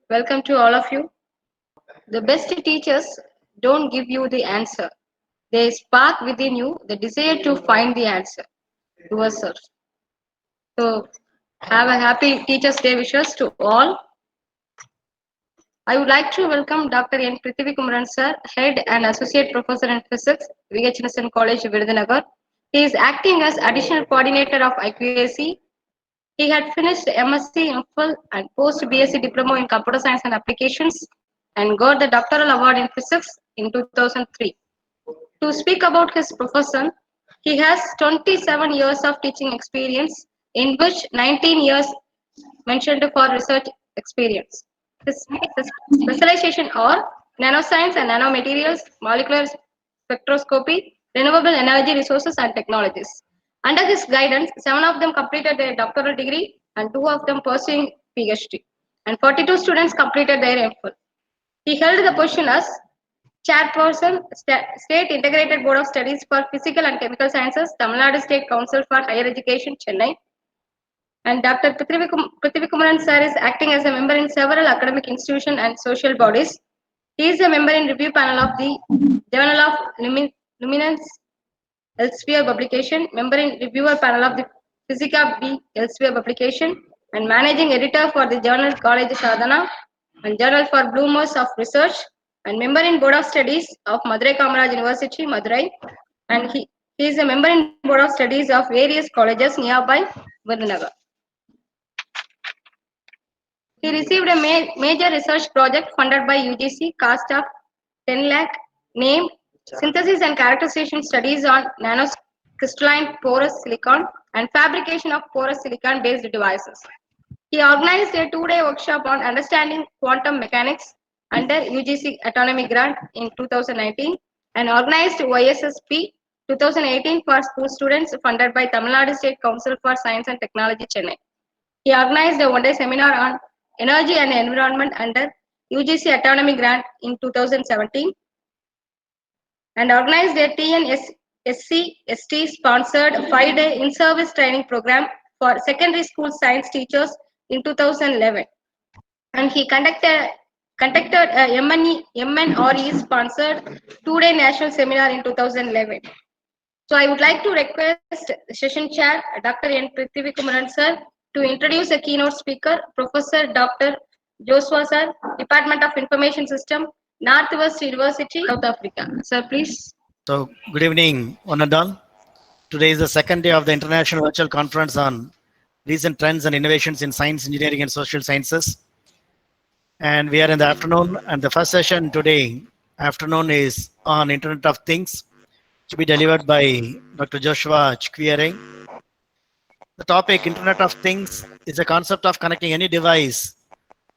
Welcome to all of you. The best teachers don't give you the answer. They spark within you the desire to find the answer yourself. So, have a happy Teachers' Day wishes to all. I would like to welcome Dr. N. Prithivikumaran sir, Head and Associate Professor in Physics, VHNSNC College, Virudhunagar. He is acting as Additional Coordinator of IQAC. He had finished MSc MPhil and post BSc Diploma in Computer Science and Applications and got the Doctoral Award in Physics in 2003. To speak about his profession, he has 27 years of teaching experience, in which 19 years mentioned for research experience. His specialization are nanoscience and nanomaterials, molecular spectroscopy, renewable energy resources and technologies. Under his guidance, 7 of them completed their doctoral degree and 2 of them pursuing PhD. And 42 students completed their MPhil. He held the position as Chairperson, State Integrated Board of Studies for Physical and Chemical Sciences, Tamil Nadu State Council for Higher Education, Chennai. And Dr. Prithivikumaran sir is acting as a member in several academic institutions and social bodies. He is a member in review panel of the Journal of Luminance Elsevier publication, member in reviewer panel of the Physica B Elsevier publication, and managing editor for the journal College Sadhana and Journal for Bloomers of Research, and member in Board of Studies of Madurai Kamaraj University, Madurai, and he is a member in Board of Studies of various colleges nearby Virudhunagar. He received a major research project funded by UGC, cost of 10 lakh, named Synthesis and Characterization Studies on Nanocrystalline Porous Silicon and Fabrication of Porous Silicon Based Devices. He organized a 2-day workshop on understanding quantum mechanics under UGC Autonomy Grant in 2019 and organized YSSP 2018 for school students funded by Tamil Nadu State Council for Science and Technology, Chennai. He organized a 1-day seminar on energy and environment under UGC Autonomy Grant in 2017 and organized a TNSC-ST sponsored 5-day in-service training program for secondary school science teachers in 2011. And he conducted a MNRE sponsored 2-day national seminar in 2011. So I would like to request session chair Dr. N. Prithivikumaran sir to introduce a keynote speaker, Professor Dr. Joshua sir, Department of Information System, Northwest University, South Africa. Sir, please. So, good evening, one and all. Today is the second day of the International Virtual Conference on Recent Trends and Innovations in Science, Engineering and Social Sciences. And we are in the afternoon, and the first session today afternoon is on Internet of Things, to be delivered by Dr. Joshua Chikwere. The topic, Internet of Things, is a concept of connecting any device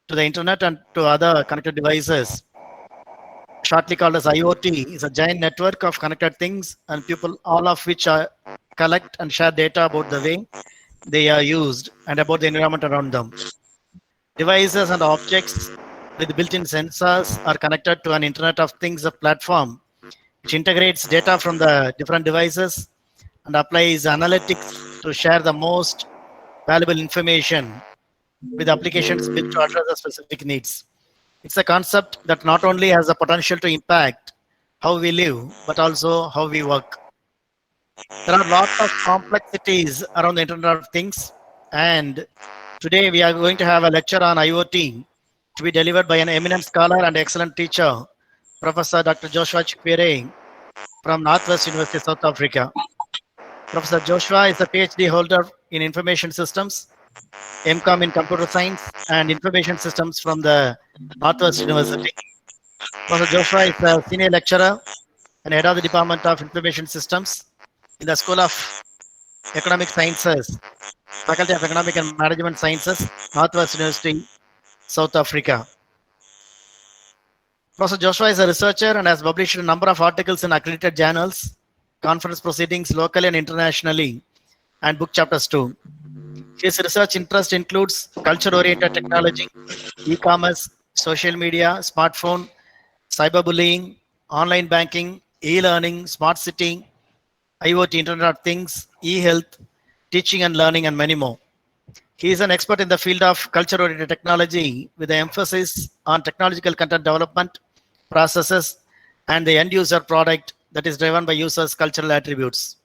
to the Internet and to other connected devices, shortly called as IoT. Is a giant network of connected things and people, all of which collect and share data about the way they are used and about the environment around them. Devices and objects with built-in sensors are connected to an Internet of Things platform, which integrates data from the different devices and applies analytics to share the most valuable information with applications built to address the specific needs. It's a concept that not only has the potential to impact how we live, but also how we work. There are lots of complexities around the Internet of Things, and today we are going to have a lecture on IoT to be delivered by an eminent scholar and excellent teacher, Professor Dr. Joshua Chikwere from Northwest University, South Africa. Professor Joshua is a PhD holder in Information Systems, MCOM in Computer Science and Information Systems from the Northwest University. Professor Joshua is a senior lecturer and head of the Department of Information Systems in the School of Economic Sciences, Faculty of Economic and Management Sciences, Northwest University, South Africa. Professor Joshua is a researcher and has published a number of articles in accredited journals, conference proceedings locally and internationally, and book chapters too. His research interest includes culture-oriented technology, e-commerce, social media, smartphone, cyberbullying, online banking, e-learning, smart city, IoT, Internet of Things, e-health, teaching and learning, and many more. He is an expert in the field of culture-oriented technology with an emphasis on technological content development, processes, and the end-user product that is driven by users' cultural attributes.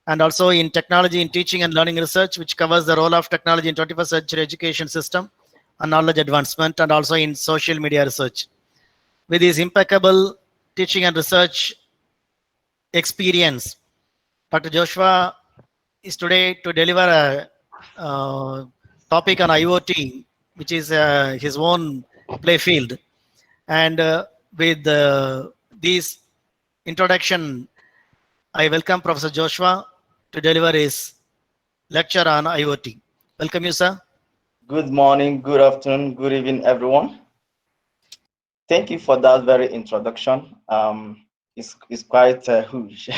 And also in technology in teaching and learning research, which covers the role of technology in 21st century education system and knowledge advancement, and also in social media research. With his impeccable teaching and research experience, Dr. Joshua is today to deliver a topic on IoT, which is his own play field. And with this introduction, I welcome Professor Joshua to deliver his lecture on IoT. Welcome you, sir. Good morning, good afternoon, good evening, everyone. Thank you for that very introduction. It's quite huge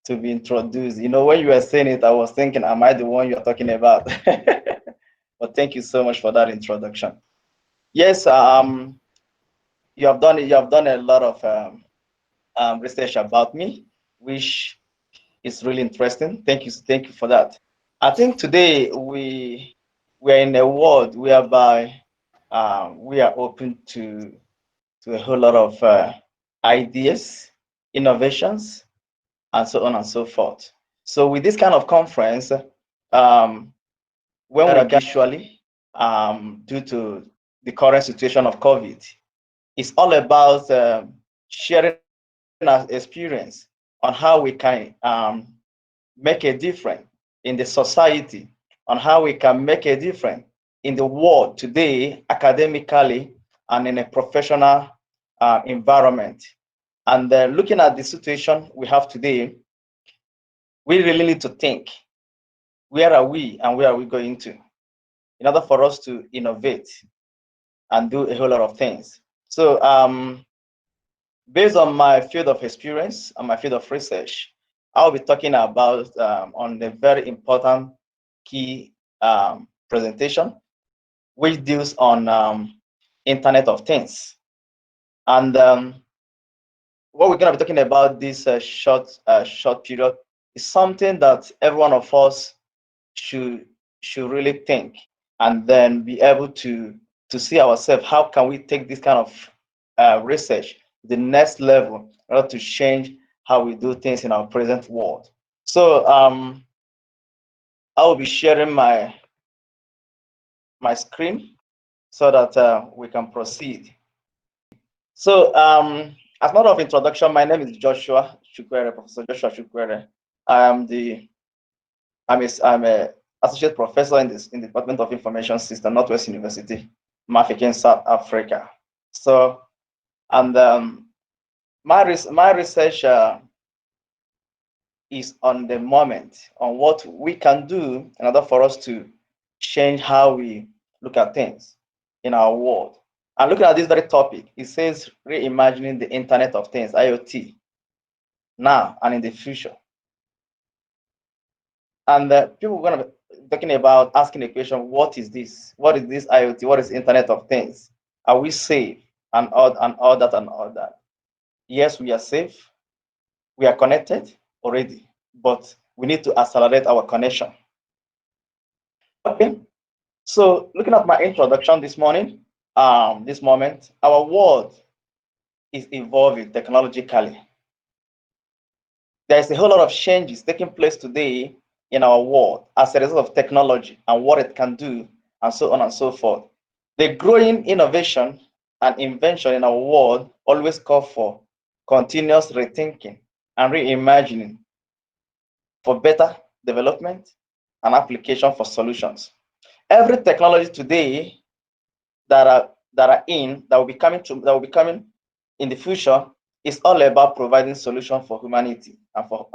to be introduced. You know, when you were saying it, I was thinking, am I the one you're talking about? But thank you so much for that introduction. Yes, you have done a lot of research about me, which is really interesting. Thank you for that. I think today we're in a world whereby we are open to a whole lot of ideas, innovations, and so on and so forth. So with this kind of conference, when we virtually, due to the current situation of COVID, it's all about sharing our experience on how we can make a difference in the society, on how we can make a difference in the world today, academically and in a professional environment. And looking at the situation we have today, we really need to think, where are we and where are we going to, in order for us to innovate and do a whole lot of things. So based on my field of experience and my field of research, I'll be talking about on the very important key presentation, which deals on Internet of Things. And what we're going to be talking about this short period is something that every one of us should really think, and then be able to see ourselves, how can we take this kind of research to the next level in order to change how we do things in our present world. So I will be sharing my screen so that we can proceed. So as a matter of introduction, my name is Joshua Chukwere, Professor Joshua Chukwere. I'm a associate professor in the Department of Information System, Northwest University, Mafeking, South Africa. So, and my research is on the moment, on what we can do in order for us to change how we look at things in our world. And looking at this very topic, it says reimagining the Internet of Things, IoT, now and in the future. And people are going to be talking about, asking the question, what is this? What is this IoT? What is Internet of Things? Are we safe? And all that. Yes, we are safe. We are connected already, but we need to accelerate our connection. Okay. So looking at my introduction this morning, this moment, our world is evolving technologically. There's a whole lot of changes taking place today in our world as a result of technology and what it can do, and so on and so forth. The growing innovation and invention in our world always call for continuous rethinking and reimagining for better development and application for solutions. Every technology today that will be coming in the future is all about providing solutions for humanity and for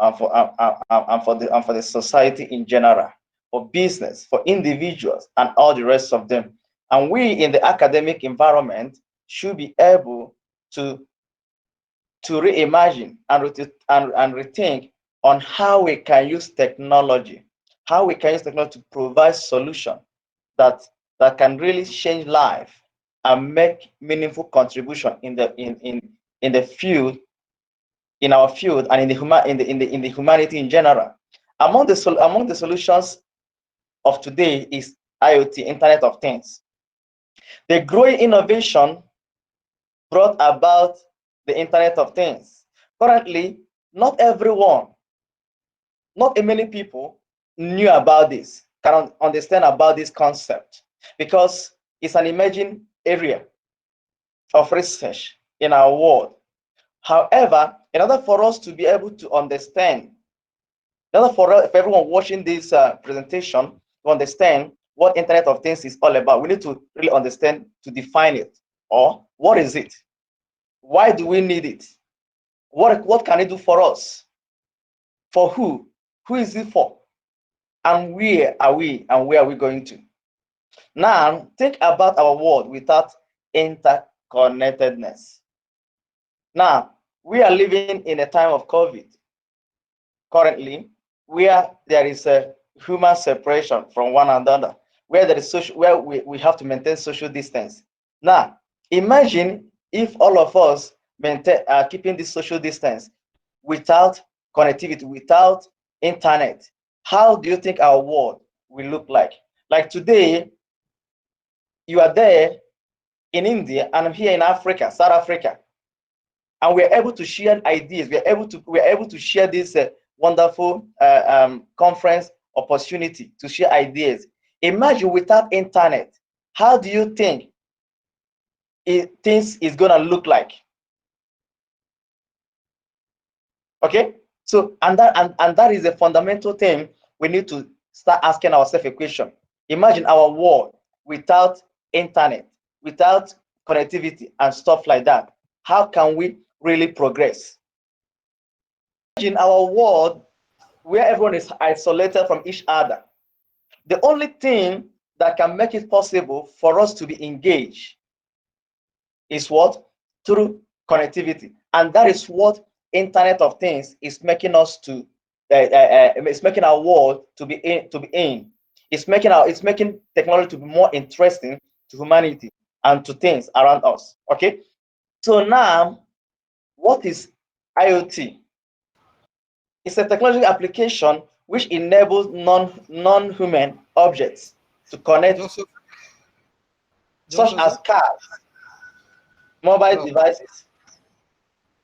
the society in general, for business, for individuals, and all the rest of them. And we in the academic environment should be able to reimagine and rethink on how we can use technology, to provide solutions that can really change life and make meaningful contribution in the field, in our field, and in the humanity in general. Among the solutions of today is IoT, Internet of Things. The growing innovation brought about the Internet of Things. Currently, not everyone, not many people knew about this, can understand about this concept, because it's an emerging area of research in our world. However, in order for us to be able to understand, in order for everyone watching this presentation to understand what Internet of Things is all about, we need to really understand, to define it, or what is it? Why do we need it? What can it do for us? For who? Who is it for? And where are we, and where are we going to? Now, think about our world without interconnectedness. Now, we are living in a time of COVID currently, where there is a human separation from one another, where there is where we have to maintain social distance. Now, imagine if all of us maintain keeping this social distance without connectivity, without internet. How do you think our world will look like? Like today, you are there in India, and I'm here in Africa, South Africa, and we're able to share ideas. We're able to share this wonderful conference opportunity to share ideas. Imagine without internet, how do you think things is gonna look like? Okay, so and that is a fundamental thing we need to start asking ourselves a question. Imagine our world without internet, without connectivity and stuff like that. How can we really progress? Imagine our world where everyone is isolated from each other. The only thing that can make it possible for us to be engaged is what? Through connectivity. And that is what Internet of Things is making us to it's making our world to be in. It's making technology to be more interesting to humanity and to things around us. Okay. So now, what is IoT? It's a technology application which enables non-human objects to connect, such as cars, mobile devices,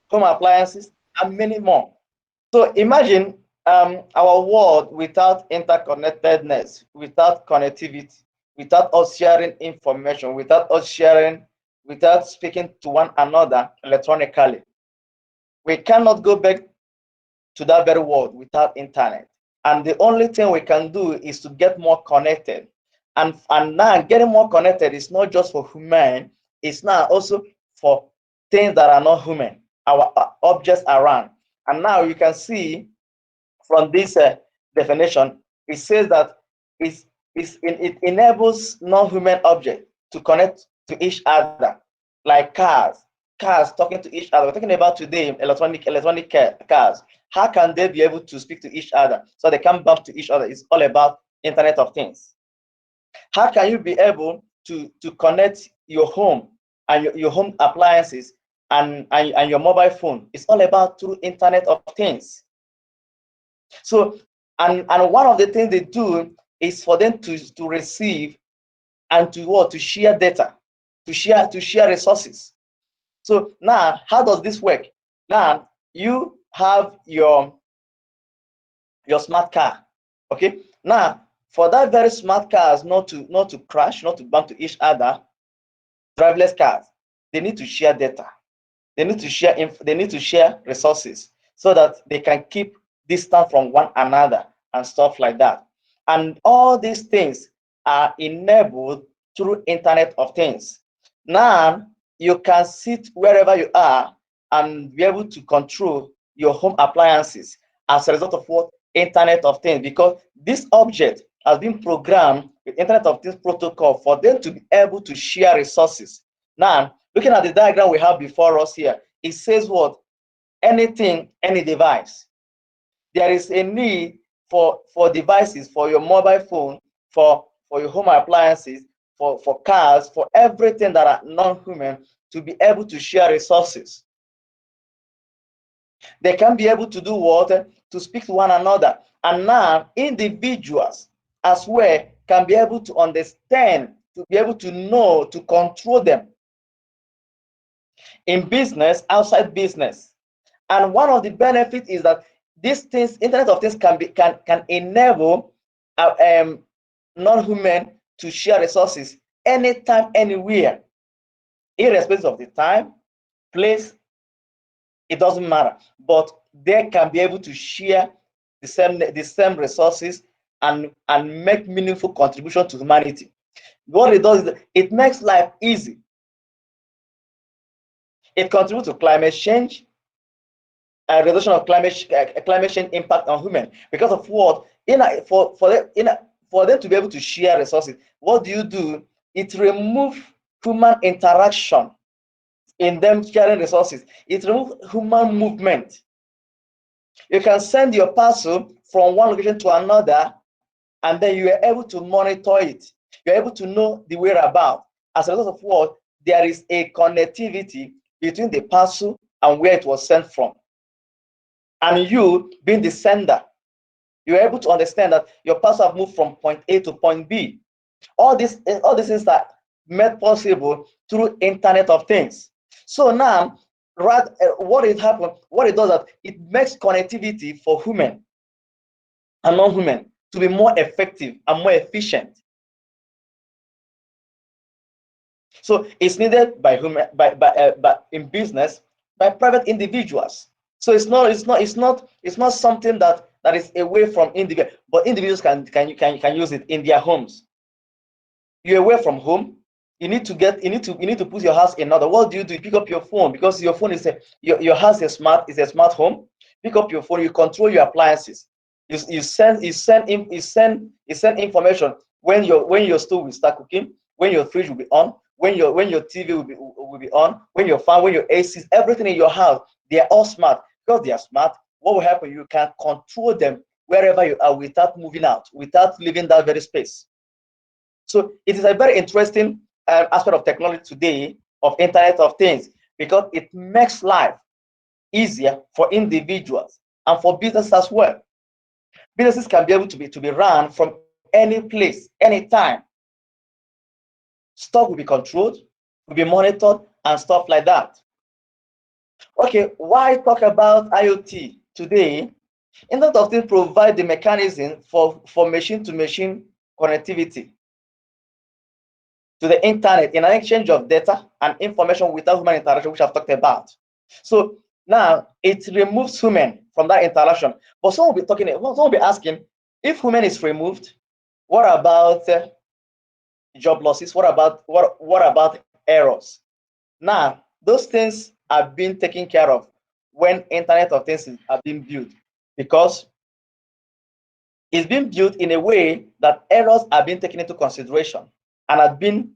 home appliances, and many more. So imagine our world without interconnectedness, without connectivity, without us sharing information, without speaking to one another electronically. We cannot go back to that very world without internet. And the only thing we can do is to get more connected. And now getting more connected is not just for human, it's now also for things that are not human, our objects around. And now you can see from this definition, it says that it enables non-human objects to connect to each other, like cars talking to each other. We're talking about today electronic cars. How can they be able to speak to each other so they can bump to each other? It's all about Internet of Things. How can you be able to connect your home and your home appliances and your mobile phone? It's all about through Internet of Things. So, and one of the things they do is for them to receive and to share data, to share resources. So now, how does this work? Now you have your smart car. Okay. Now, for that very smart cars not to crash, not to bump to each other, driverless cars, they need to share data. They need to share resources so that they can keep distance from one another and stuff like that. And all these things are enabled through Internet of Things. Now you can sit wherever you are and be able to control your home appliances as a result of what? Internet of Things, because this object has been programmed with Internet of Things protocol for them to be able to share resources. Now, looking at the diagram we have before us here, it says what? Anything, any device. There is a need for devices, for your mobile phone, for your home appliances, for cars, for everything that are non-human to be able to share resources. They can be able to do what? To speak to one another. And now individuals as well can be able to understand, to be able to know, to control them in business, outside business. And one of the benefits is that these things, Internet of Things, can enable non-human to share resources anytime, anywhere, irrespective of the time, place. It doesn't matter, but they can be able to share the same resources and make meaningful contribution to humanity. What it does is it makes life easy. It contributes to climate change, reduction of climate change impact on human. Because of what? For them to be able to share resources, what do? It removes human interaction in them sharing resources. It removes human movement. You can send your parcel from one location to another, and then you are able to monitor it. You're able to know the whereabouts. As a result of what? There is a connectivity between the parcel and where it was sent from. And you, being the sender, you're able to understand that your parcel have moved from point A to point B. All these things are made possible through Internet of Things. So now, what it does that it makes connectivity for human and non-human to be more effective and more efficient. So it's needed by human, by in business, by private individuals. So it's not something that is away from individuals, but individuals can use it in their homes. You're away from home, you need to put your house in order. What do? You pick up your phone, because your phone is your house is a smart home. Pick up your phone, you control your appliances. You send information when your stove will start cooking, when your fridge will be on, when your TV will be on, when your fan, when your AC, everything in your house, they are all smart. Because they are smart, what will happen? You can control them wherever you are without moving out, without leaving that very space. So it is a very interesting aspect of technology today, of Internet of Things, because it makes life easier for individuals and for business as well. Businesses can be able to be run from any place, anytime. Stock will be controlled, will be monitored, and stuff like that. Okay, why talk about IoT today? Internet of Things provide the mechanism for machine-to-machine connectivity to the internet in an exchange of data and information without human interaction, which I've talked about. So now it removes human from that interaction. But someone will be asking, if human is removed, what about job losses? What about errors? Now, those things are being taken care of when Internet of Things are being built, because it's being built in a way that errors are being taken into consideration and have been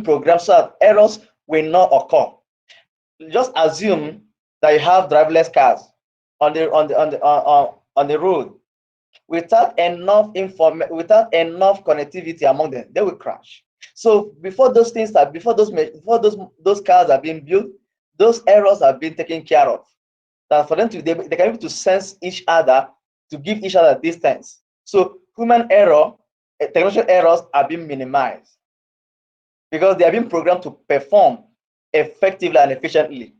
programmed so that errors will not occur. Just assume that you have driverless cars on the road. Without enough connectivity among them, they will crash. So before those cars are being built, those errors are being taken care of. That for them they can be able to sense each other, to give each other distance. So human error, technological errors are being minimized, because they are being programmed to perform effectively and efficiently.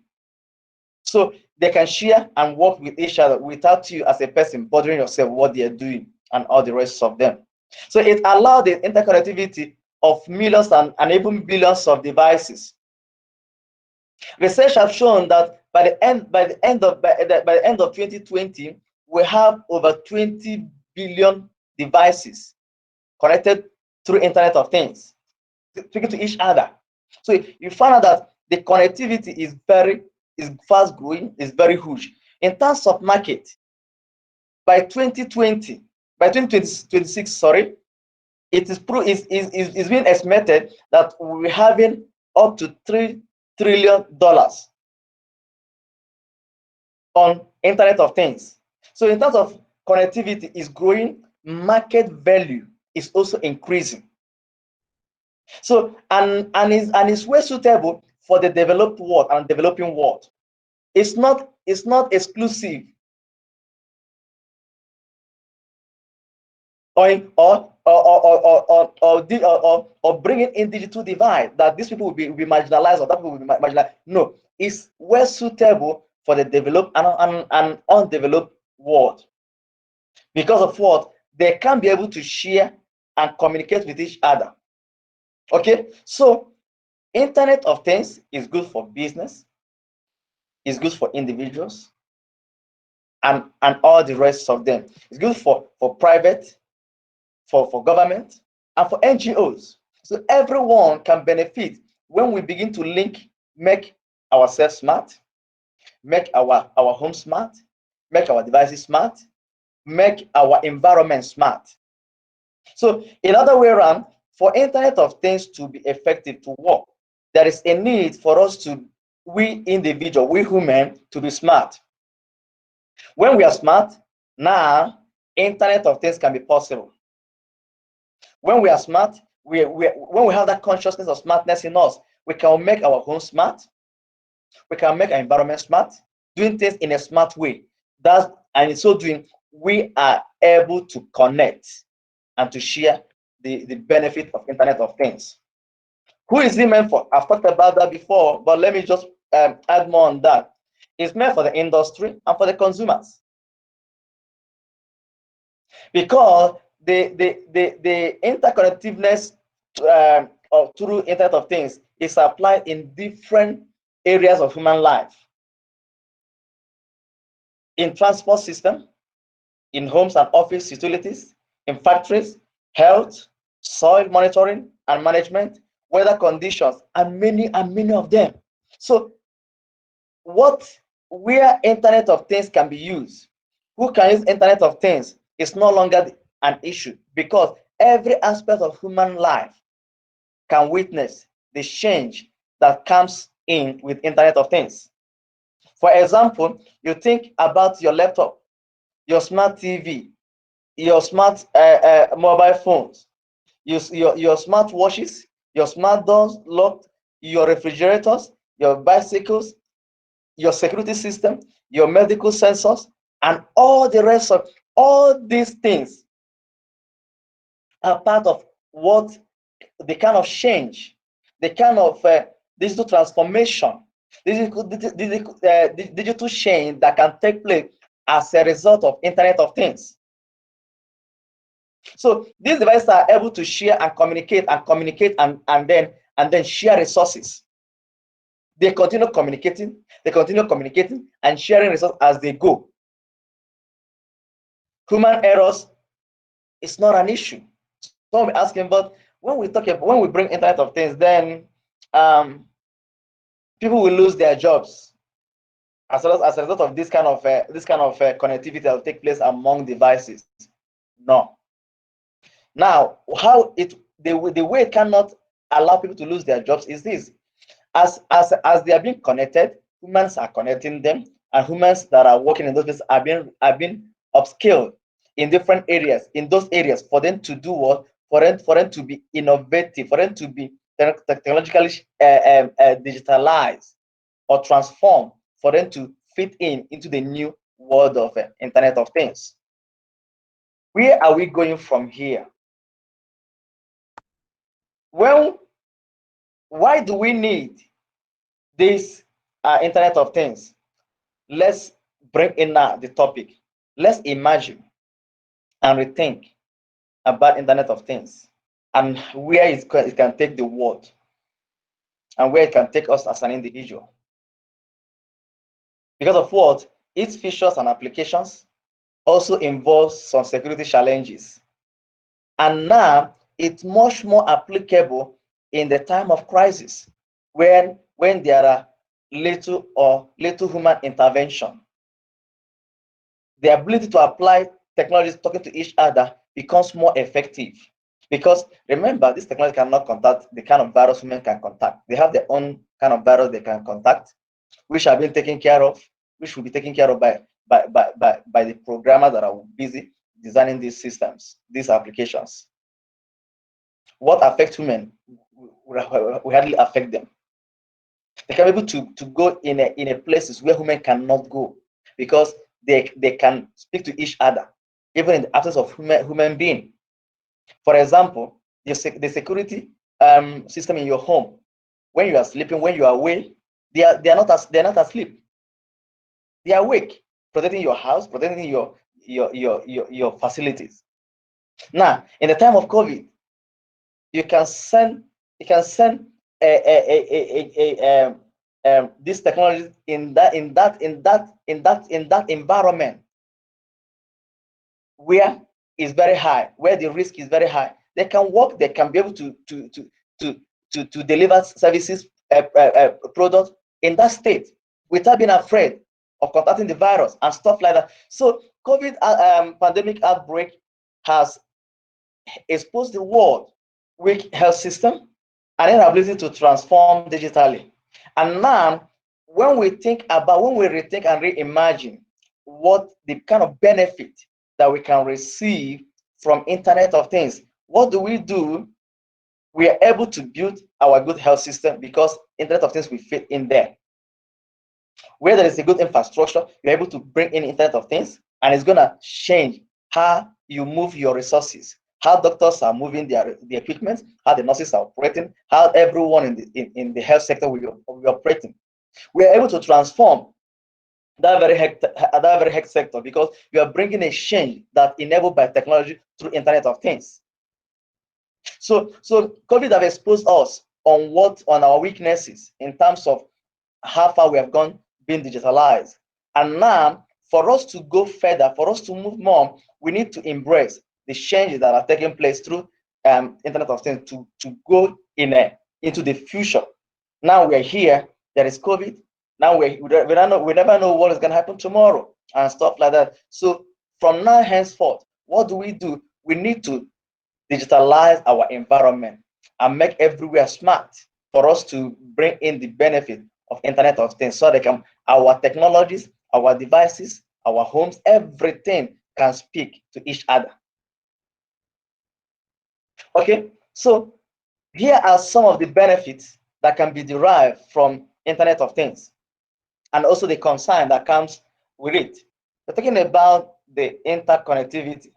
So they can share and work with each other without you as a person bothering yourself what they are doing and all the rest of them. So it allowed the interconnectivity of millions and even billions of devices. Research has shown that by the end of 2020, we have over 20 billion devices connected through Internet of Things, speaking to each other. So you find out that the connectivity is fast growing, is very huge. In terms of market, by 2026, sorry, it is being estimated that we're having up to $3 trillion on Internet of Things. So in terms of connectivity is growing, market value is also increasing. So and is well suitable for the developed world and developing world. It's not exclusive or bringing in digital divide that these people will be marginalized or that people will be marginalized. No, it's well suitable for the developed and undeveloped world. Because of what? They can be able to share and communicate with each other. Okay, so Internet of Things is good for business, is good for individuals, and all the rest of them. It's good for private, for government, and for NGOs. So everyone can benefit when we begin to make ourselves smart, make our home smart, make our devices smart, make our environment smart. So in other way around, for Internet of Things to be effective, to work, there is a need for us we individual, we human, to be smart. When we are smart, now Internet of Things can be possible. When we are smart, when we have that consciousness of smartness in us, we can make our home smart, we can make our environment smart, doing things in a smart way. And in so doing, we are able to connect and to share the benefit of Internet of Things. Who is it meant for? I've talked about that before, but let me just add more on that. It's meant for the industry and for the consumers. Because the interconnectiveness through Internet of Things is applied in different areas of human life. In transport system, in homes and office utilities, in factories, health, soil monitoring and management, weather conditions, and many of them. So where Internet of Things can be used, who can use Internet of Things is no longer an issue, because every aspect of human life can witness the change that comes in with Internet of Things. For example, you think about your laptop, your smart TV, your smart mobile phones, your smart watches, your smart doors, locked, your refrigerators, your bicycles, your security system, your medical sensors, and all the rest of all these things are part of what the kind of change, the kind of digital transformation, digital change that can take place as a result of Internet of Things. So these devices are able to share and communicate and then share resources. They continue communicating and sharing resources as they go. Human errors is not an issue. So I'm asking, but when we bring Internet of Things, then people will lose their jobs as a result of this kind of connectivity that will take place among devices. No. Now, the way it cannot allow people to lose their jobs is this: as they are being connected, humans are connecting them, and humans that are working in those places are being upskilled in different areas, in those areas, for them to do what? For them to be innovative, for them to be technologically digitalized or transformed, for them to fit into the new world of Internet of Things. Where are we going from here? Well, why do we need this Internet of Things? Let's bring in now the topic. Let's imagine and rethink about Internet of Things and where it can take the world and where it can take us as an individual. Because of what? Its features and applications also involves some security challenges. And now it's much more applicable in the time of crisis, when there are little human intervention. The ability to apply technologies talking to each other becomes more effective. Because remember, this technology cannot contact the kind of virus human can contact. They have their own kind of virus they can contact, which have been taken care of, which will be taken care of by the programmers that are busy designing these systems, these applications. What affects human will hardly affect them. They can be able to go in a places where human cannot go, because they can speak to each other, even in the absence of human being. For example, the security system in your home, when you are sleeping, when you are awake, they are not asleep. They are awake, protecting your house, protecting your facilities. Now, in the time of COVID, you can send this technology in that environment where is very high, where the risk is very high. They can work. They can be able to deliver services, products in that state without being afraid of contacting the virus and stuff like that. So COVID pandemic outbreak has exposed the world weak health system and inability to transform digitally. And now, when we rethink and reimagine what the kind of benefit that we can receive from Internet of Things, what do? We are able to build our good health system because Internet of Things will fit in there. Where there is a good infrastructure, you're able to bring in Internet of Things, and it's going to change how you move your resources, how doctors are moving the equipment, how the nurses are operating, how everyone in the health sector will be operating. We are able to transform that very health sector because you are bringing a change that enabled by technology through Internet of Things. So COVID have exposed us on our weaknesses in terms of how far we have gone being digitalized. And now, for us to go further, for us to move more, we need to embrace the changes that are taking place through Internet of Things to go into the future. Now we're here. There is COVID. Now we never know what is going to happen tomorrow and stuff like that. So from now henceforth, what do? We need to digitalize our environment and make everywhere smart for us to bring in the benefit of Internet of Things, so that our technologies, our devices, our homes, everything can speak to each other. Okay, so here are some of the benefits that can be derived from Internet of Things, and also the concern that comes with it. We're talking about the interconnectivity,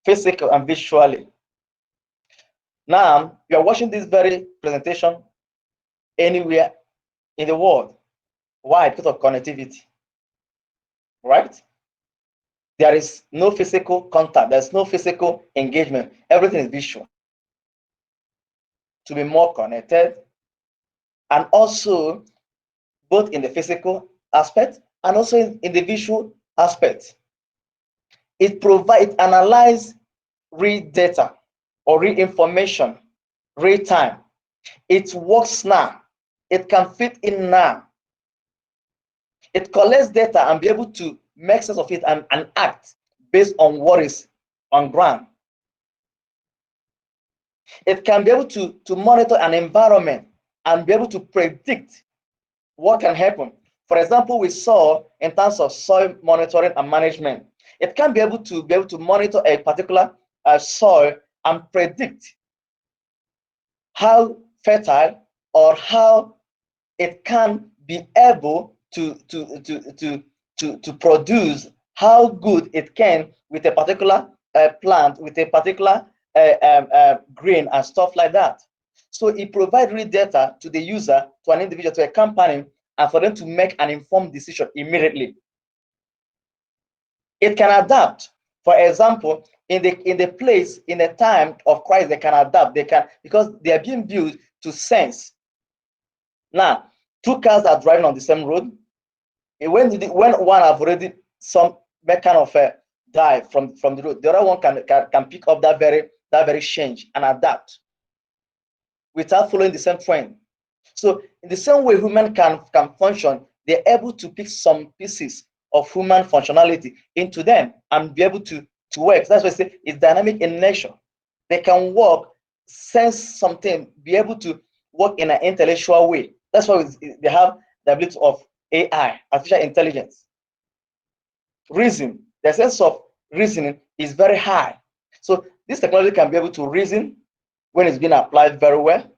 physical and visually. Now, you are watching this very presentation anywhere in the world. Why? Because of connectivity, right? There is no physical contact. There's no physical engagement. Everything is visual. To be more connected, and also both in the physical aspect and also in the visual aspect. It analyze real data or real information, real time. It works now. It can fit in now. It collects data and be able to make sense of it and act based on what is on ground. It can be able to monitor an environment and be able to predict what can happen. For example, we saw in terms of soil monitoring and management, it can be able to monitor a particular soil and predict how fertile or how it can be able to produce, how good it can with a particular plant, with a particular grain and stuff like that. So it provides real data to the user, to an individual, to a company, and for them to make an informed decision immediately. It can adapt. For example, in the time of crisis, they can adapt. They can, because they are being built to sense. Now, two cars are driving on the same road. When one have already some kind of dive from the road, the other one can pick up that very change and adapt without following the same trend. So in the same way human can function, they're able to pick some pieces of human functionality into them and be able to work. That's why I say it's dynamic in nature. They can work, sense something, be able to work in an intellectual way. That's why they have the ability of AI, artificial intelligence. Reason, the sense of reasoning is very high. So this technology can be able to reason when it's being applied very well.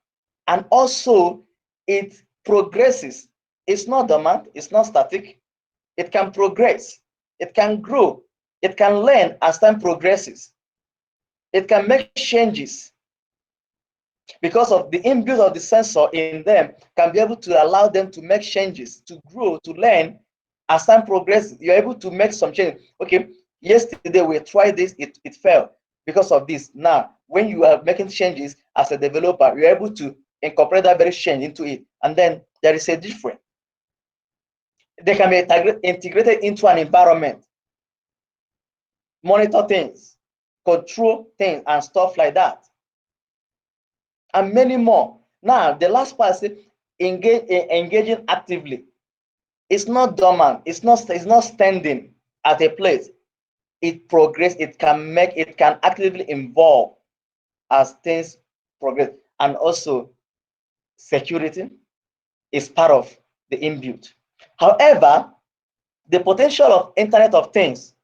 And also, it progresses. It's not dormant, it's not static. It can progress, it can grow, it can learn as time progresses. It can make changes because of the inbuilt of the sensor in them can be able to allow them to make changes, to grow, to learn as time progresses. You're able to make some changes. Okay, yesterday we tried this, it failed because of this. Now, when you are making changes as a developer, you're able to incorporate that very change into it, and then there is a difference. They can be integrated into an environment, monitor things, control things, and stuff like that, and many more. Now, the last part is engaging actively. It's not dormant. It's not standing at a place. It progresses. It can actively involve as things progress, and also security is part of the inbuilt. However, the potential of Internet of Things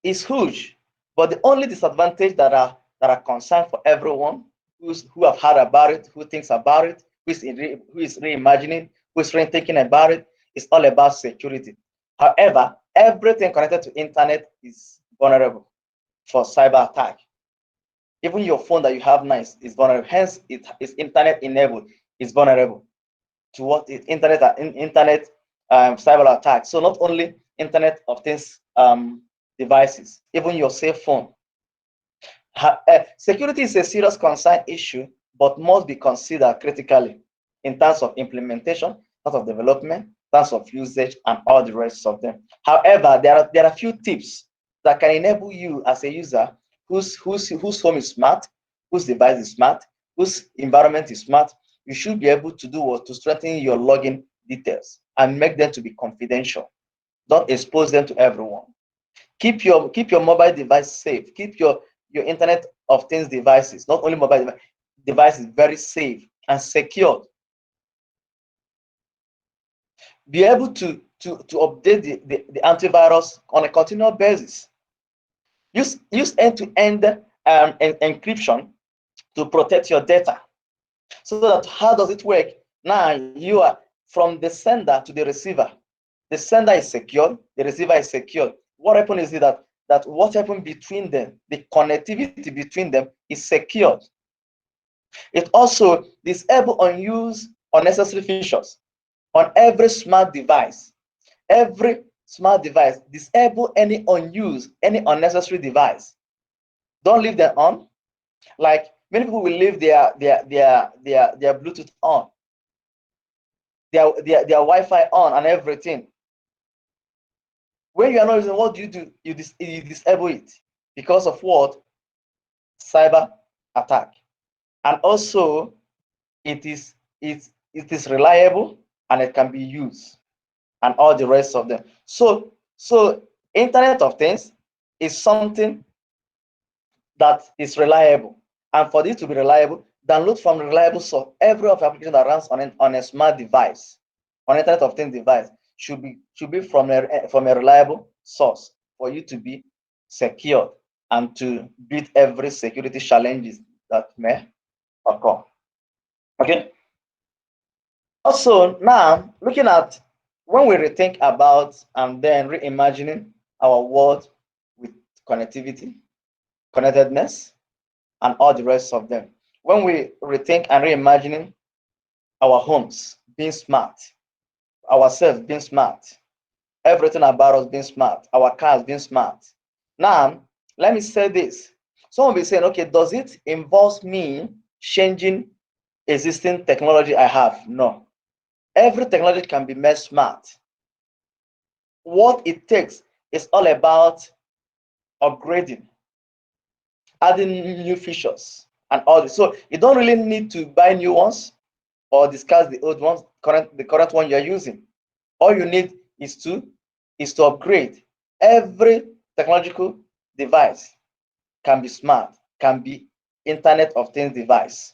is huge, but the only disadvantage that are concerned for everyone who have heard about it, who thinks about it, who is reimagining, who is rethinking about it, is all about security. However, everything connected to internet is vulnerable for cyber attack. Even your phone that you have now is vulnerable. Hence, it is internet enabled. Is vulnerable to what is internet cyber attack. So not only Internet of Things devices, even your cell phone. Security is a serious concern issue, but must be considered critically in terms of implementation, terms of development, terms of usage, and all the rest of them. However, there are a few tips that can enable you as a user whose home is smart, whose device is smart, whose environment is smart. You should be able to do what to strengthen your login details and make them to be confidential. Don't expose them to everyone. Keep your mobile device safe. Keep your Internet of Things devices, not only mobile devices, very safe and secure. Be able to update the antivirus on a continual basis. Use end-to-end encryption to protect your data. So that how does it work? Now you are from the sender to the receiver. The sender is secure, the receiver is secure. What happened is that what happened between them, the connectivity between them is secured. It also disables unused unnecessary features on every smart device. Every smart device, disable any unused, any unnecessary device. Don't leave them on. Like many people will leave their Bluetooth on, their Wi-Fi on, and everything. When you are not using, what do? You disable it because of what? Cyber attack. And also, it is reliable and it can be used, and all the rest of them. So Internet of Things is something that is reliable, and for this to be reliable, download from a reliable source. Every of application that runs on a smart device, on Internet of Things device, should be from a reliable source for you to be secured and to beat every security challenges that may occur. Okay. Also, now looking at when we rethink about and then reimagining our world with connectivity, connectedness, and all the rest of them. When we rethink and reimagining our homes being smart, ourselves being smart, everything about us being smart, our cars being smart. Now, let me say this. Someone will be saying, okay, does it involve me changing existing technology I have? No. Every technology can be made smart. What it takes is all about upgrading, adding new features, and all this. So you don't really need to buy new ones or discuss the old ones, the current one you're using. All you need is to upgrade. Every technological device can be smart, can be Internet of Things device.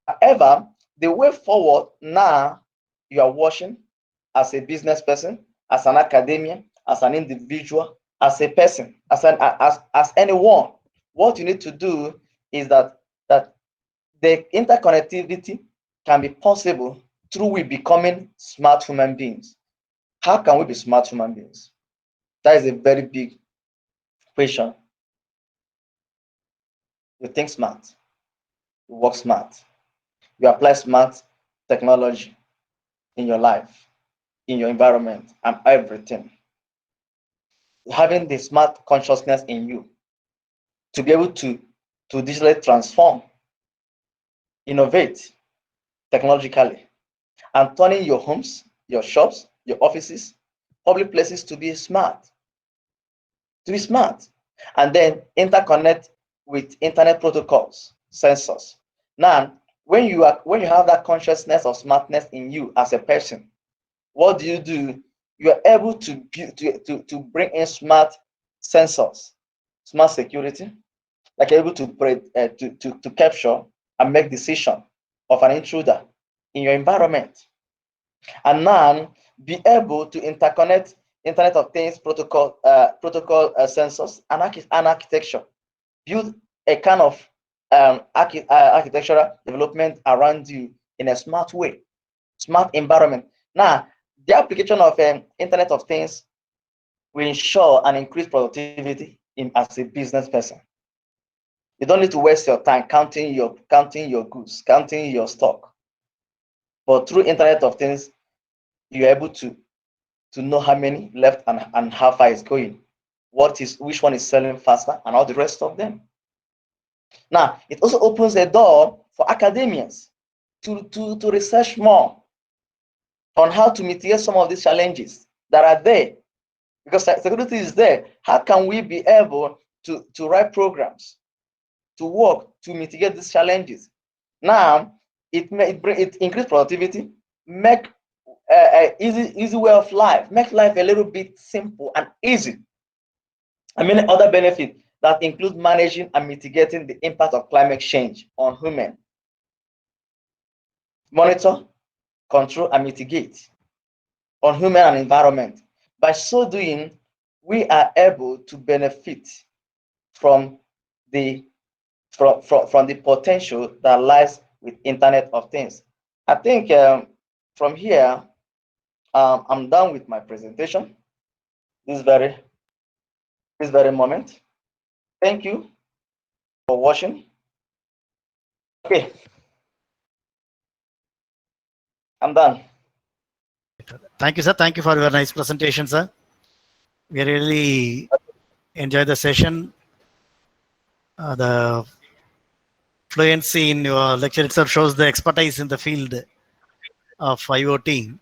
However, the way forward now you are watching as a business person, as an academician, as an individual, as a person, as anyone, what you need to do is that the interconnectivity can be possible through we becoming smart human beings. How can we be smart human beings? That is a very big question. You think smart, you work smart, you apply smart technology in your life, in your environment, and everything. Having the smart consciousness in you to be able to digitally transform, innovate technologically, and turning your homes, your shops, your offices, public places to be smart, and then interconnect with internet protocols, sensors. Now, when you have that consciousness of smartness in you as a person, what do? You are able to bring in smart sensors, smart security, like you're able to capture and make decision of an intruder in your environment, and now be able to interconnect Internet of Things protocol sensors and architecture, build a kind of architectural development around you in a smart way, smart environment. Now, the application of Internet of Things will ensure and increase productivity as a business person. You don't need to waste your time counting your goods, counting your stock. But through Internet of Things, you're able to know how many left and how far it's going, which one is selling faster, and all the rest of them. Now, it also opens a door for academians to research more on how to mitigate some of these challenges that are there. Because security is there. How can we be able to write programs, to work, to mitigate these challenges? Now, it increase productivity, make easy way of life, make life a little bit simple and easy. And many other benefits that include managing and mitigating the impact of climate change on human. Monitor, control, and mitigate on human and environment. By so doing, we are able to benefit from the from the potential that lies with Internet of Things. I think from here, I'm done with my presentation. This very moment. Thank you for watching. Okay, I'm done. Thank you, sir. Thank you for your nice presentation, sir. We really enjoyed the session. The fluency in your lecture itself shows the expertise in the field of IoT.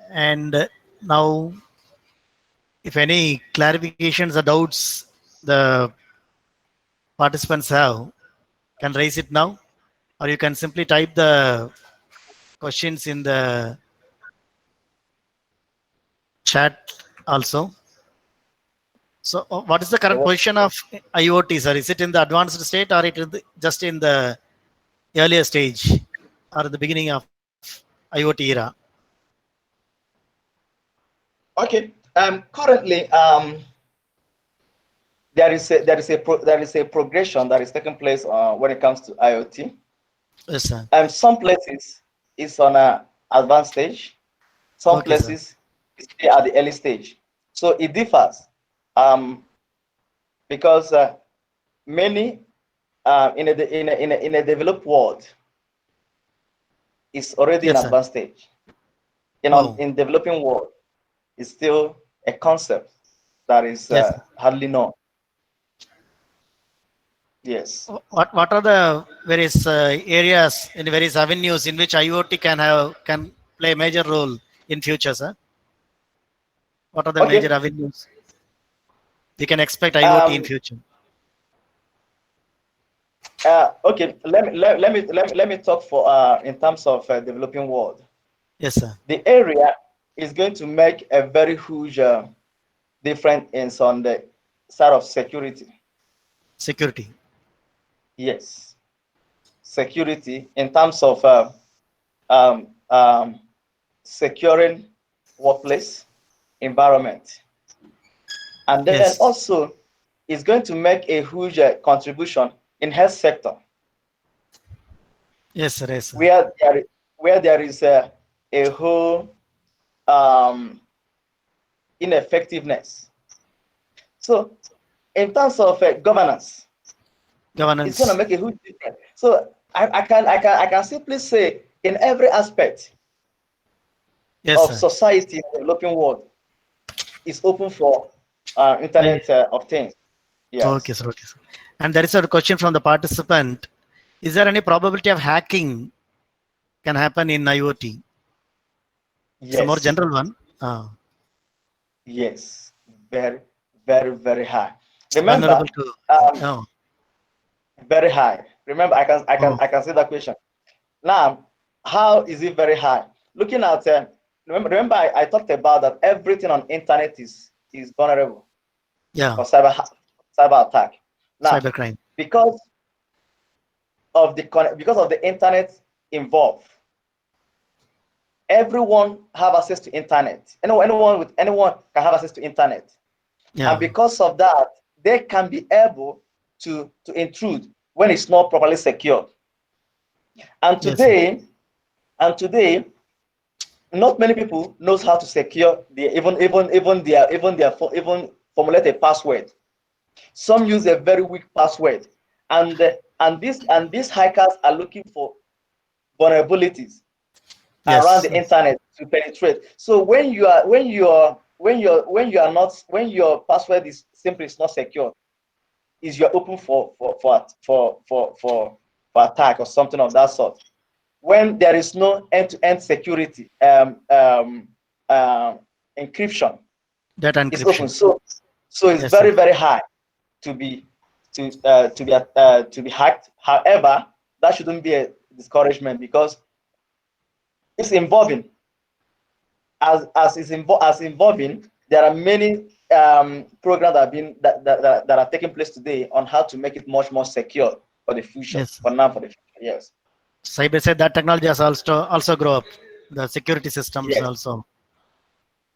And now, if any clarifications or doubts the participants have, can raise it now, or you can simply type the questions in the chat also. So, what is the current position of IoT, sir? Is it in the advanced state, or it is just in the earlier stage, or the beginning of IoT era? Okay. Currently, there is a progression that is taking place when it comes to IoT. Yes, sir. Some places it's on a advanced stage. Some Okay, sir. places it's still at the early stage. So it differs. Because many in a developed world is already in Yes, sir. advanced stage. Wow. In developing world, it's still a concept that is Yes. hardly known. Yes. What are the various areas and various avenues in which IoT can play a major role in future, sir? What are the major Okay. avenues we can expect IoT in future? Okay. Let me talk for in terms of developing world. Yes, sir. The area is going to make a very huge difference on the side of security. Security. Yes, security in terms of um, um, securing workplace environment, and then Yes. also it's going to make a huge contribution in health sector. Yes, sir. Yes, sir. Where there is a whole ineffectiveness. So in terms of governance, it's going to Governance. make a huge difference. So I can simply say in every aspect Yes, of sir. society in the developing world is open for Internet of Things. Okay, Yes. sir. Okay, sir. And there is a question from the participant. Is there any probability of hacking can happen in IoT? It's a more Yes. general one. Yes. Very, very, very high. Vulnerable Remember, to. um, Oh, very high. Remember, oh, I can see that question. Now, how is it very high? Looking at remember I talked about that everything on internet is vulnerable yeah. for cyber attack. Now, Cybercrime. because because of the internet involved, everyone have access to internet. Anyone can have access to internet, and Yeah. because of that, they can be able to intrude when it's not properly secured. And Yes, sir. today, not many people knows how to secure even formulate a password. Some use a very weak password, and these hackers are looking for vulnerabilities around Yes. the internet to penetrate. So when your password is simply is not secure, is you're open for attack or something of that sort. When there is no end-to-end security encryption Data is open. encryption. So it's Yes, sir. very, very high to be to be hacked. However, that shouldn't be a discouragement because it's involving as involving. There are many programs that have been that are taking place today on how to make it much more secure for the future. Yes. For now, for the future, yes, Side by side, that technology has also grow up. The security systems yes. also.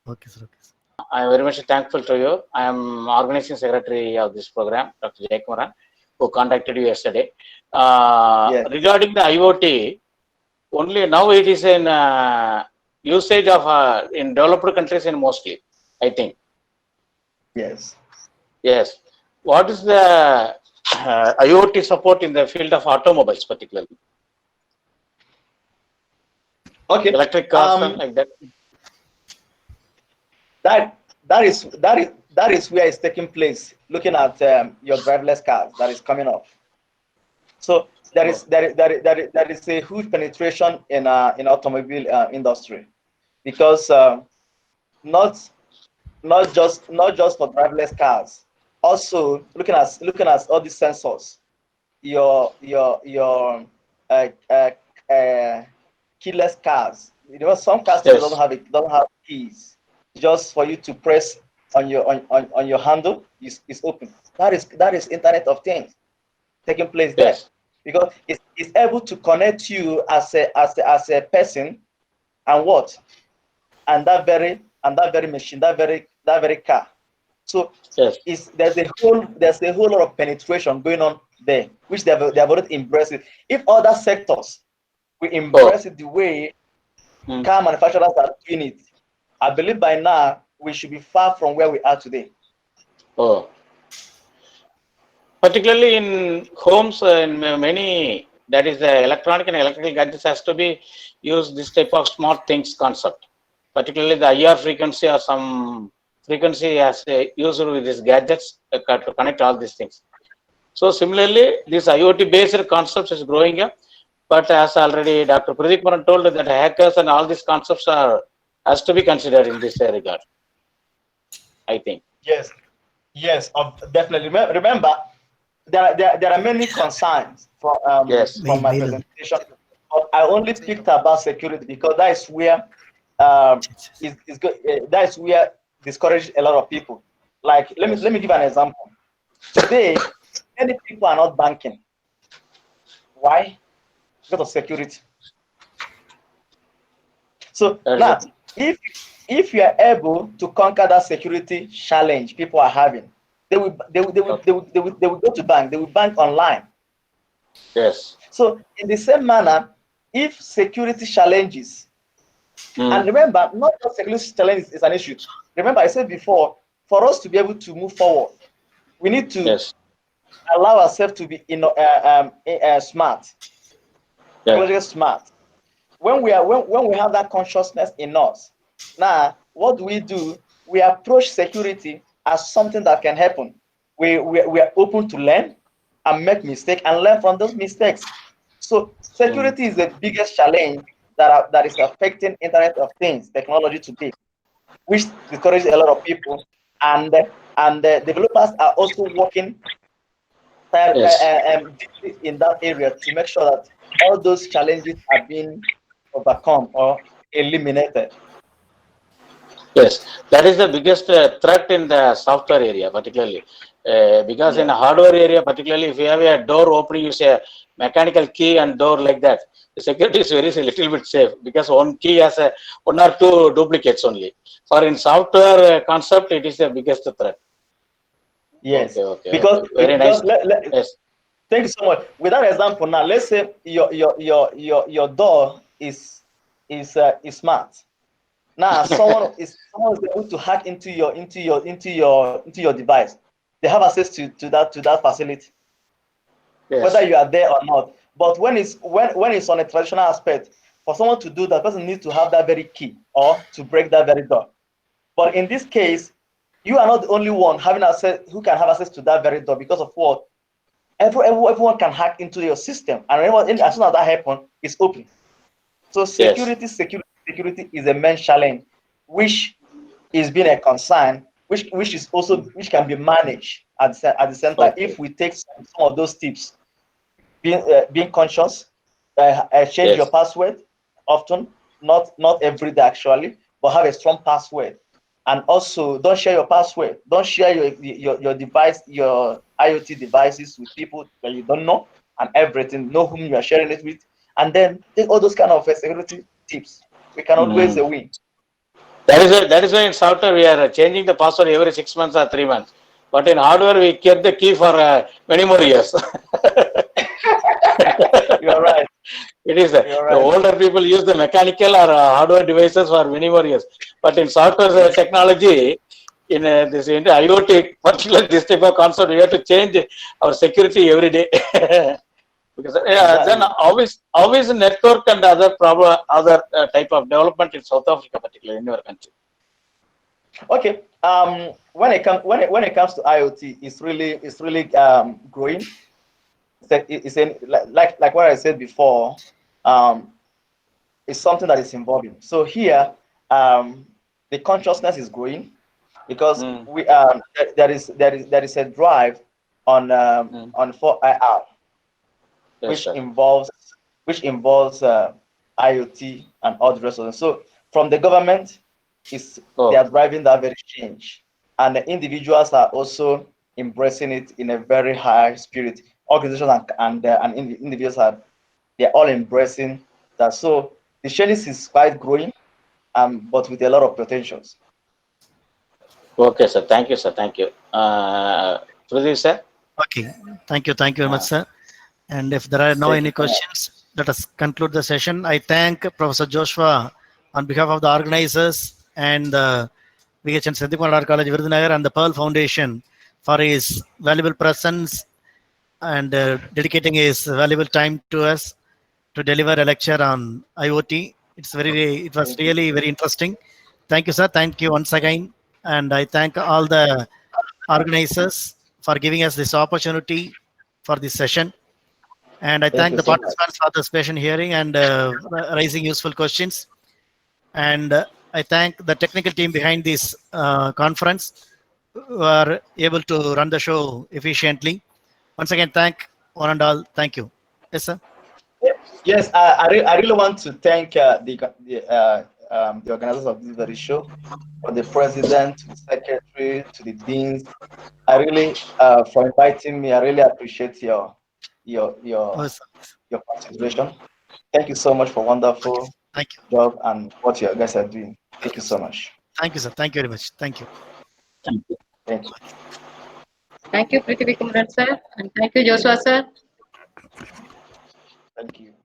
Okay, sir. Okay, sir. I'm very much thankful to you. I am organizing secretary of this program, Dr. Jaykumaran, who contacted you yesterday. Yes. Regarding the IoT, only now it is in usage of in developed countries in mostly, I think. Yes. Yes. What is the IoT support in the field of automobiles, particularly Okay. electric cars and like that? That is where it's taking place. Looking at your driverless cars that is coming up. So there is a huge penetration in automobile industry because not not just for driverless cars. Also looking at all these sensors, your uh, uh, uh, keyless cars. You know, some cars today Yes. don't have keys. Just for you to press on your handle is open. That is Internet of Things taking place there Yes. because it's able to connect you as a person and what and that very machine that very car. So Yes. there's a whole lot of penetration going on there, which they have already embraced it. If other sectors we Oh. embrace it the way Mm. car manufacturers are doing it, I believe by now we should be far from where we are today. Oh. Particularly in homes, in many, that is the electronic and electrical gadgets has to be used this type of smart things concept. Particularly the IR frequency or some frequency as used with these gadgets to connect all these things. So similarly, this IoT based concepts is growing up, but as already Dr. Pradeep Maran told that hackers and all these concepts are has to be considered in this regard, I think. Yes, yes, definitely. Remember, there are many concerns Yes. from my Mail. presentation, but I only picked about security because that is where that is where discourage a lot of people. Like Yes. let me give an example. Today, many people are not banking. Why? Because of security. So That is it. now, if you are able to conquer that security challenge people are having, they will go to bank. They will bank online. Yes. So in the same manner, if security challenges, and remember, not just security challenges is an issue. Remember, I said before, for us to be able to move forward, we need to Yes. allow ourselves to be smart, Yeah. technologically smart. When we have that consciousness in us, now what do? We approach security as something that can happen. We are open to learn and make mistakes and learn from those mistakes. So security is the biggest challenge that is affecting Internet of Things technology today, which discourages a lot of people. And the developers are also working Yes. deeply in that area to make sure that all those challenges are being overcome or eliminated. Yes, that is the biggest threat in the software area, particularly because in Yeah. a hardware area, particularly if you have a door opening, use a mechanical key and door like that, the security is very little bit safe because one key has a one or two duplicates only. For in software concept, it is the biggest threat. Yes, Okay. Very nice. Yes. thank you so much. With that example, now let's say your door is smart. Now someone is able to hack into your device. They have access to that facility, whether Yes. you are there or not. But when it's on a traditional aspect, for someone to do that, person needs to have that very key or to break that very door. But in this case, you are not the only one having access who can have access to that very door because of what everyone can hack into your system, and as soon as that happens, it's open. So Yes. security is a main challenge, which is being a concern, which is also which can be managed at the center Okay. if we take some of those tips. Being conscious, change your Yes. password often, not every day actually, but have a strong password. And also, don't share your password. Don't share your device, your IoT devices with people that you don't know and everything. Know whom you are sharing it with, and then take all those kind of security tips. We can always Mm. win. That is why in software we are changing the password every 6 months or 3 months. But in hardware we kept the key for many more years. You are right. It is You are the right. older people use the mechanical or hardware devices for many more years. But in software Yes. technology, in this in IoT, particularly this type of concept, we have to change our security every day. Because then Exactly. always network and other problem, other type of development in South Africa, particularly in your country. Okay. When it comes to IoT, it's really growing. Like what I said before. Um, it's something that is evolving. So here, the consciousness is growing because Mm. there is a drive Mm. on 4IR, Yes, which sir. involves IoT and all the rest of them. So from the government, is they Oh, are driving that very change, and the individuals are also embracing it in a very high spirit. Organizations and individuals are they're all embracing that. So the changes is quite growing, but with a lot of potentials. okay, sir. Thank you, sir. Thank you. Pradeep, sir. Okay, thank you very much, Uh, sir. And if there are no Thank you any so much. questions, let us conclude the session. I thank Professor Joshua on behalf of the organizers and the VHNSNC College Virudhunagar and the Pearl Foundation for his valuable presence and dedicating his valuable time to us to deliver a lecture on IoT. It was Thank you. really very interesting. Thank you, sir. Thank you once again. And I thank all the organizers for giving us this opportunity for this session. And I Thank thank you the so much. participants for this patient hearing and raising useful questions. And I thank the technical team behind this conference who are able to run the show efficiently. Once again, thank one and all. Thank you. Yes, sir. Yes, I really want to thank the organizers of this very show, from the president to the secretary to the deans. I really for inviting me. I really appreciate your Oh, your sir. your consideration. Thank you so much for wonderful Thank you. job and what you guys are doing. Thank Thank you. you so much. Thank you, sir. Thank you very much. Thank you. thank you. Thank you. Thank you, Prithvi Kumran sir, and thank you, Joshua sir. Thank you.